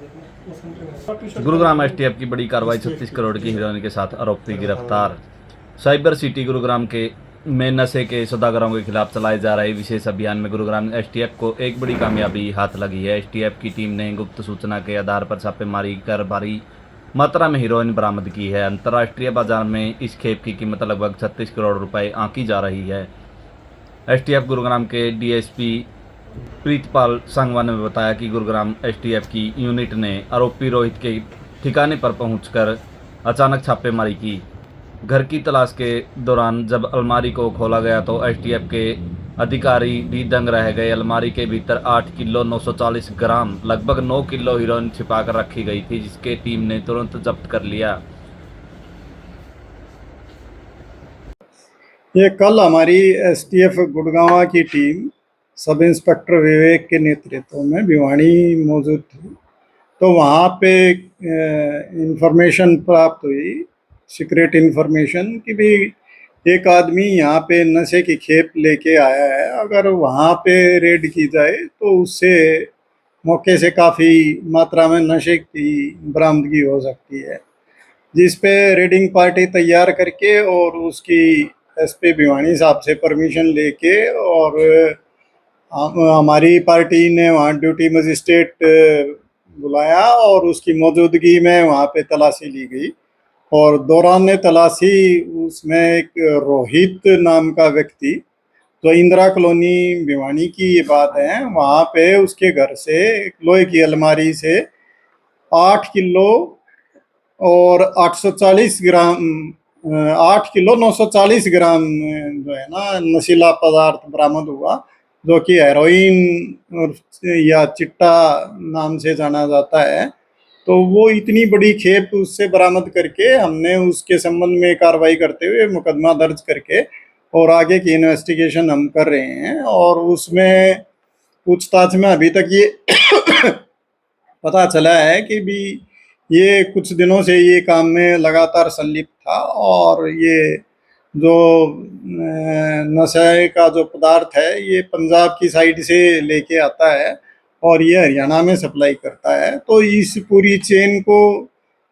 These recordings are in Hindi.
गुरुग्राम एसटीएफ की बड़ी कार्रवाई, 36 करोड़ की हेरोइन के साथ आरोपी गिरफ्तार। साइबर सिटी गुरुग्राम में नशे के सौदागरों के खिलाफ चलाए जा रहे विशेष अभियान में गुरुग्राम एसटीएफ को एक बड़ी कामयाबी हाथ लगी है। एसटीएफ की टीम ने गुप्त सूचना के आधार पर छापेमारी कर भारी मात्रा में हेरोइन बरामद की है। अंतर्राष्ट्रीय बाजार में इस खेप की कीमत लगभग 36 करोड़ रुपए आंकी जा रही है। एसटीएफ गुरुग्राम के डीएसपी प्रीतपाल सांगवान ने बताया कि गुरुग्राम एसटीएफ की यूनिट ने आरोपी रोहित के ठिकाने पर पहुंचकर अचानक छापेमारी की। घर की तलाश के दौरान जब अलमारी को खोला गया तो एसटीएफ के अधिकारी भी दंग रह गए। अलमारी के भीतर 8 किलो 940 ग्राम लगभग 9 किलो हेरोइन छिपाकर रखी गई थी, जिसके टीम ने तुरंत जब्त कर लिया। ये कल हमारी एसटीएफ गुड़गांव की टीम सब इंस्पेक्टर विवेक के नेतृत्व में भिवाड़ी मौजूद थी। तो वहाँ पे इंफॉर्मेशन प्राप्त हुई, सीक्रेट इंफॉर्मेशन, कि भी एक आदमी यहाँ पे नशे की खेप लेके आया है। अगर वहाँ पे रेड की जाए तो उससे मौके से काफ़ी मात्रा में नशे की बरामदगी हो सकती है, जिस पे रेडिंग पार्टी तैयार करके और उसकी एसपी भिवानी साहब से परमिशन लेके और हमारी पार्टी ने वहाँ ड्यूटी मजिस्ट्रेट बुलाया और उसकी मौजूदगी में वहाँ पे तलाशी ली गई। और दौरान तलाशी उसमें एक रोहित नाम का व्यक्ति, जो इंदिरा कॉलोनी भिवानी की ये बात है, वहाँ पे उसके घर से एक लोहे की अलमारी से 8 किलो और 840 ग्राम 8 किलो 940 ग्राम जो है ना नशीला पदार्थ बरामद हुआ, जो कि हेरोइन या चिट्टा नाम से जाना जाता है। तो वो इतनी बड़ी खेप उससे बरामद करके हमने उसके संबंध में कार्रवाई करते हुए मुकदमा दर्ज करके और आगे की इन्वेस्टिगेशन हम कर रहे हैं। और उसमें पूछताछ में अभी तक ये पता चला है कि भी ये कुछ दिनों से ये काम में लगातार संलिप्त था और ये जो नशे का जो पदार्थ है ये पंजाब की साइड से लेके आता है और ये हरियाणा में सप्लाई करता है। तो इस पूरी चेन को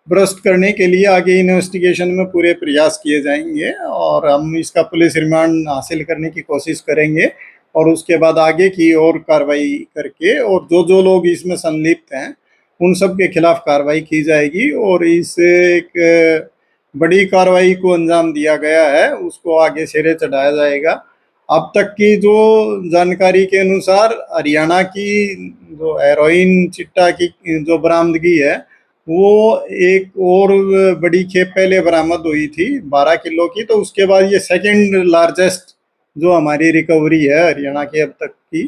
भ्रष्ट करने के लिए आगे इन्वेस्टिगेशन में पूरे प्रयास किए जाएंगे और हम इसका पुलिस रिमांड हासिल करने की कोशिश करेंगे और उसके बाद आगे की और कार्रवाई करके और जो लोग इसमें संलिप्त हैं उन सब के खिलाफ कार्रवाई की जाएगी और इस एक बड़ी कार्रवाई को अंजाम दिया गया है उसको आगे सिरे चढ़ाया जाएगा। अब तक की जो जानकारी के अनुसार हरियाणा की जो हेरोइन चिट्टा की जो बरामदगी है वो एक और बड़ी खेप पहले बरामद हुई थी 12 किलो की, तो उसके बाद ये सेकंड लार्जेस्ट जो हमारी रिकवरी है हरियाणा की अब तक की।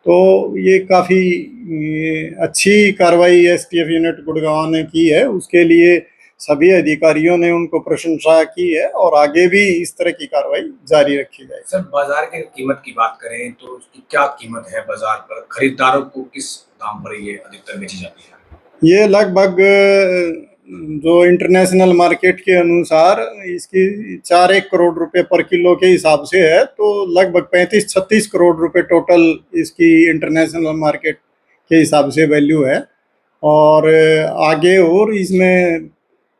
तो ये काफ़ी अच्छी कार्रवाई एसटीएफ यूनिट गुड़गांव ने की है, उसके लिए सभी अधिकारियों ने उनको प्रशंसा की है और आगे भी इस तरह की कार्रवाई जारी रखी जाए। सर, बाजार की कीमत की बात करें तो उसकी क्या कीमत है बाजार पर? खरीदारों को किस दाम पर ये अधिकतर बेची जाती है? ये लगभग जो इंटरनेशनल मार्केट के अनुसार इसकी 4-1 करोड़ रुपए पर किलो के हिसाब से है, तो लगभग 35-36 करोड़ रुपए टोटल इसकी इंटरनेशनल मार्केट के हिसाब से वैल्यू है। और आगे और इसमें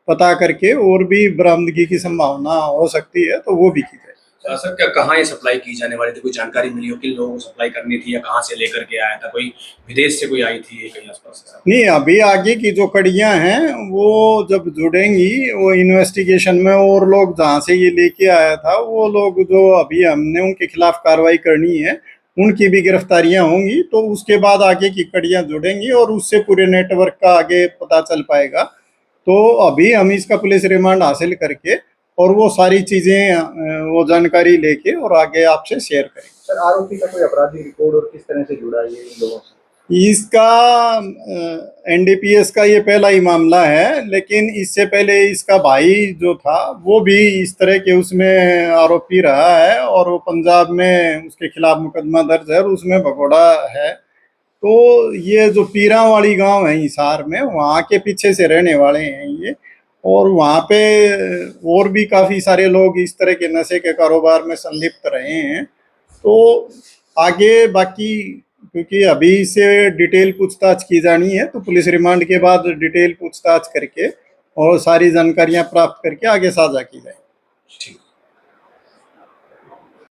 पता करके और भी बरामदगी की संभावना हो सकती है तो वो भी की जाए। सर, क्या कहाँ ये सप्लाई की जाने वाली थी? कोई जानकारी मिली हो किन लोगों को सप्लाई करनी थी या कहाँ से लेकर के आया था? कोई विदेश से कोई आई थी कहीं आसपास से? नहीं, अभी आगे की जो कड़ियां हैं वो जब जुड़ेंगी वो इन्वेस्टिगेशन में और लोग जहाँ से ये लेके आया था वो लोग जो अभी हमने उनके खिलाफ कार्रवाई करनी है उनकी भी गिरफ्तारियां होंगी, तो उसके बाद आगे की कड़ियां जुड़ेंगी और उससे पूरे नेटवर्क का आगे पता चल पाएगा। तो अभी हम इसका पुलिस रिमांड हासिल करके और वो सारी चीज़ें वो जानकारी लेके और आगे आपसे शेयर करेंगे। सर, आरोपी का कोई आपराधिक रिकॉर्ड और किस तरह से जुड़ा है ये इन लोगों से? इसका एनडीपीएस का ये पहला ही मामला है, लेकिन इससे पहले इसका भाई जो था वो भी इस तरह के उसमें आरोपी रहा है और वो पंजाब में उसके खिलाफ मुकदमा दर्ज है और उसमें भगोड़ा है। तो ये जो पीरा वाली गांव है हिसार में, वहाँ के पीछे से रहने वाले हैं ये, और वहाँ पे और भी काफ़ी सारे लोग इस तरह के नशे के कारोबार में संलिप्त रहे हैं। तो आगे बाकी क्योंकि अभी से डिटेल पूछताछ की जानी है, तो पुलिस रिमांड के बाद डिटेल पूछताछ करके और सारी जानकारियां प्राप्त करके आगे साझा की जाए। ठीक।